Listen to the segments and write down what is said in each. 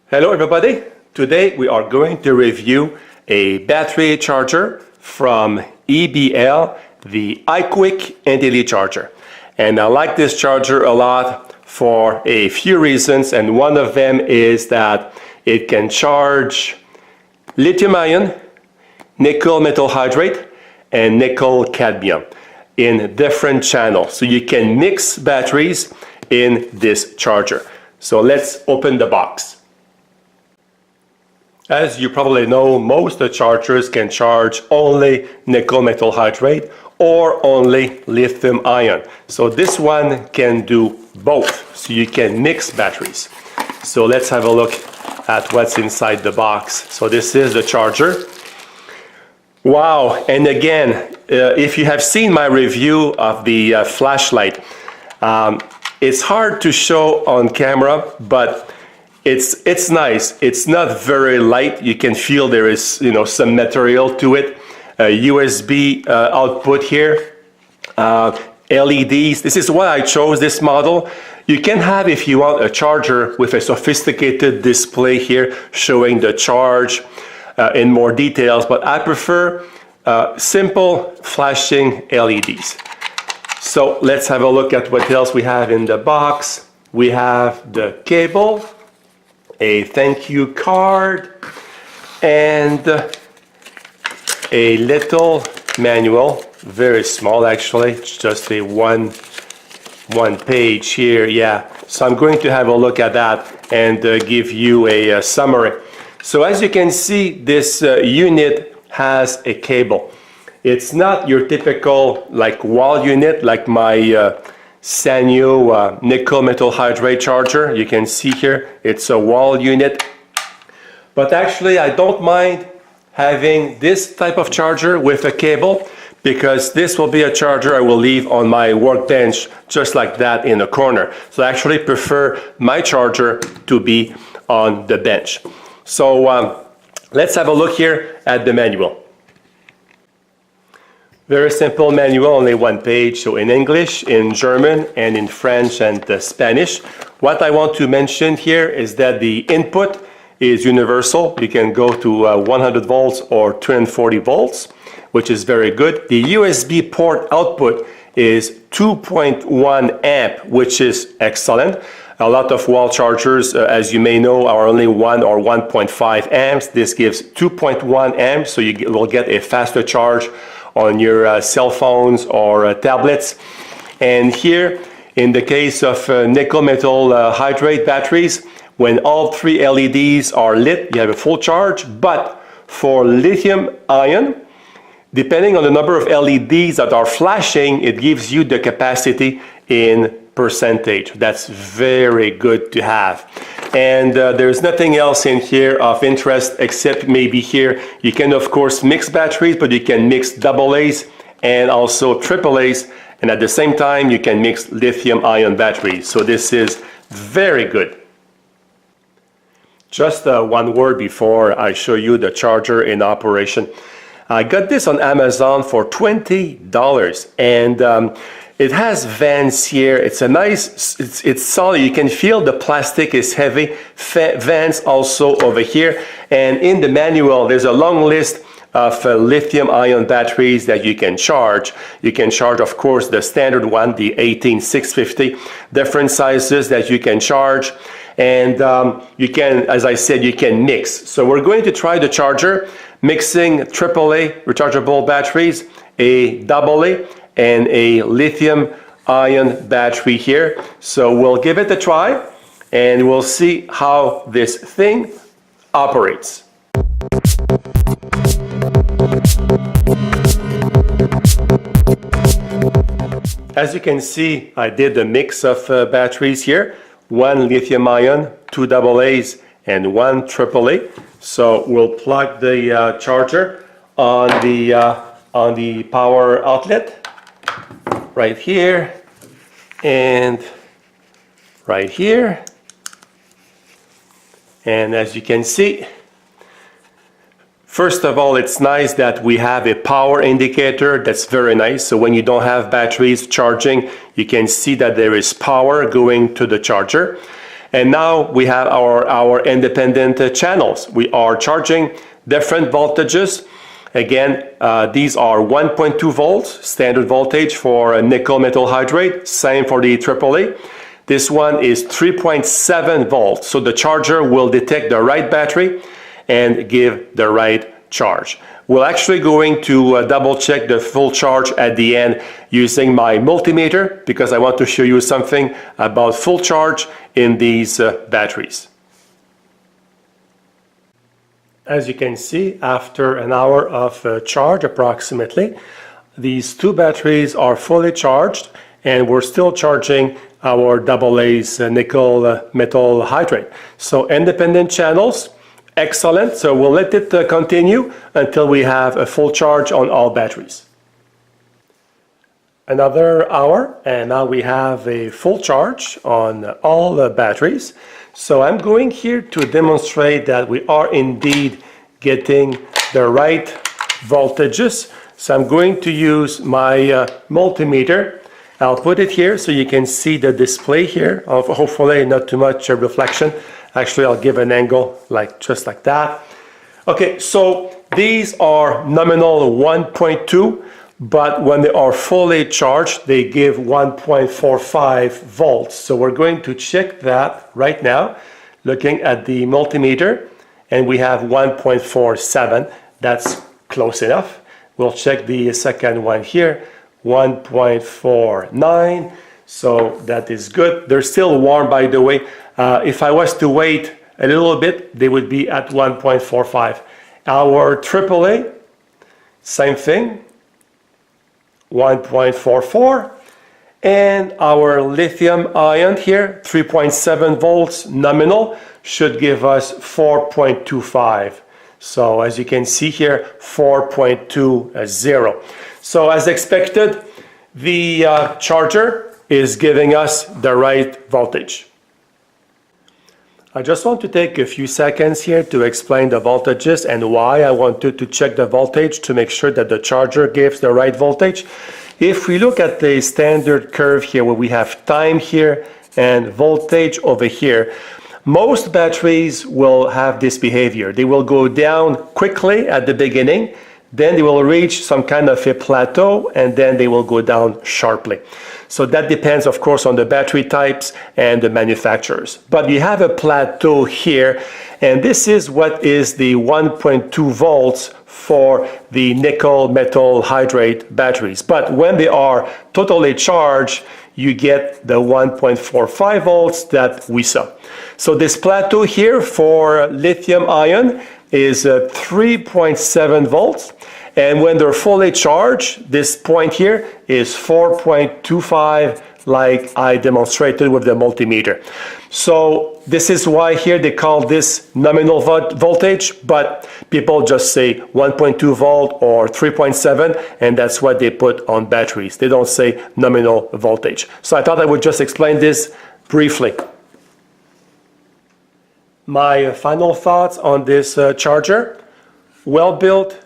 Hello everybody, today we are going to review a battery charger from EBL, the iQuick IntelliCharger. And I like this charger a lot for a few reasons, and one of them is that it can charge lithium-ion, nickel metal hydrate, and nickel cadmium in different channels. So you can mix batteries in this charger. So let's open the box. As you probably know, most of the chargers can charge only nickel metal hydrate or only lithium ion. So this one can do both, so you can mix batteries. So let's have a look at what's inside the box. So this is the charger. Wow, and again, if you have seen my review of the flashlight, it's hard to show on camera, but it's nice. It's not very light. You can feel there is, some material to it. USB output here. LEDs. This is why I chose this model. You can have, if you want, a charger with a sophisticated display here showing the charge in more details, but I prefer simple flashing LEDs. So let's have a look at what else we have in the box. We have the cable, a thank you card, and a little manual, very small actually, it's just a one page here. Yeah, so I'm going to have a look at that and give you a summary. So as you can see, this unit has a cable. It's not your typical wall unit like my Sanyo nickel metal hydrate charger. You can see here it's a wall unit, but actually I don't mind having this type of charger with a cable, because this will be a charger I will leave on my workbench just like that in a corner. So I actually prefer my charger to be on the bench. So let's have a look here at the manual. Very simple manual, only one page, so in English, in German, and in French and Spanish. What I want to mention here is that the input is universal. You can go to 100 volts or 240 volts, which is very good. The USB port output is 2.1 amp, which is excellent. A lot of wall chargers, as you may know, are only 1 or 1.5 amps. This gives 2.1 amps, so you will get a faster charge on your cell phones or tablets. And here, in the case of nickel metal hydrate batteries, when all three LEDs are lit, you have a full charge. But for lithium ion, depending on the number of LEDs that are flashing, it gives you the capacity in percentage. That's very good to have. And there's nothing else in here of interest except maybe here you can of course mix batteries, but you can mix AA's and also AA's, and at the same time you can mix lithium ion batteries. So this is very good. Just one word before I show you the charger in operation. I got this on Amazon for $20, and it has vents here. It's a nice, it's solid. You can feel the plastic is heavy. Vents also over here. And in the manual, there's a long list of lithium-ion batteries that you can charge. You can charge, of course, the standard one, the 18650, different sizes that you can charge. And you can, as I said, you can mix. So we're going to try the charger, mixing AAA rechargeable batteries, a AA, and a lithium-ion battery here. So we'll give it a try, and we'll see how this thing operates. As you can see, I did a mix of batteries here. One lithium-ion, two AA's, and one AAA. So we'll plug the charger on the power outlet right here and right here. And as you can see, First of all, it's nice that we have a power indicator. That's very nice. So when you don't have batteries charging, you can see that there is power going to the charger. And now we have our independent channels. We are charging different voltages. Again, these are 1.2 volts, standard voltage for nickel metal hydrate, same for the AAA. This one is 3.7 volts, so the charger will detect the right battery and give the right charge. We're actually going to double check the full charge at the end using my multimeter, because I want to show you something about full charge in these batteries. As you can see, after an hour of charge approximately, these two batteries are fully charged, and we're still charging our AA's nickel metal hydrate. So independent channels, excellent. So we'll let it continue until we have a full charge on all batteries. Another hour, and now we have a full charge on all the batteries. So I'm going here to demonstrate that we are indeed getting the right voltages. So I'm going to use my multimeter. I'll put it here so you can see the display here of hopefully not too much reflection. Actually, I'll give an angle just like that. Okay, so these are nominal 1.2, but when they are fully charged, they give 1.45 volts. So we're going to check that right now, looking at the multimeter, and we have 1.47. That's close enough. We'll check the second one here, 1.49. So that is good. They're still warm, by the way. If I was to wait a little bit, they would be at 1.45. Our AAA, same thing, 1.44. And our lithium ion here, 3.7 volts nominal, should give us 4.25. So as you can see here, 4.20. So as expected, the charger is giving us the right voltage. I just want to take a few seconds here to explain the voltages and why I wanted to check the voltage to make sure that the charger gives the right voltage. If we look at the standard curve here, where we have time here and voltage over here, most batteries will have this behavior. They will go down quickly at the beginning, then they will reach some kind of a plateau, and then they will go down sharply. So that depends, of course, on the battery types and the manufacturers. But you have a plateau here, and this is what is the 1.2 volts for the nickel metal hydrate batteries. But when they are totally charged, you get the 1.45 volts that we saw. So this plateau here for lithium ion is 3.7 volts. And when they're fully charged, this point here is 4.25, like I demonstrated with the multimeter. So this is why here they call this nominal voltage, but people just say 1.2 volt or 3.7, and that's what they put on batteries. They don't say nominal voltage. So I thought I would just explain this briefly. My final thoughts on this charger: well built,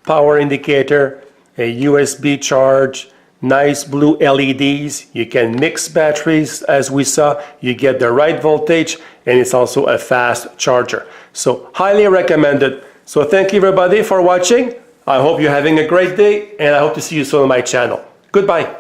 power indicator, a USB charge, nice blue LEDs. You can mix batteries as we saw. You get the right voltage, and it's also a fast charger. So highly recommended. So thank you everybody for watching. I hope you're having a great day, and I hope to see you soon on my channel. Goodbye.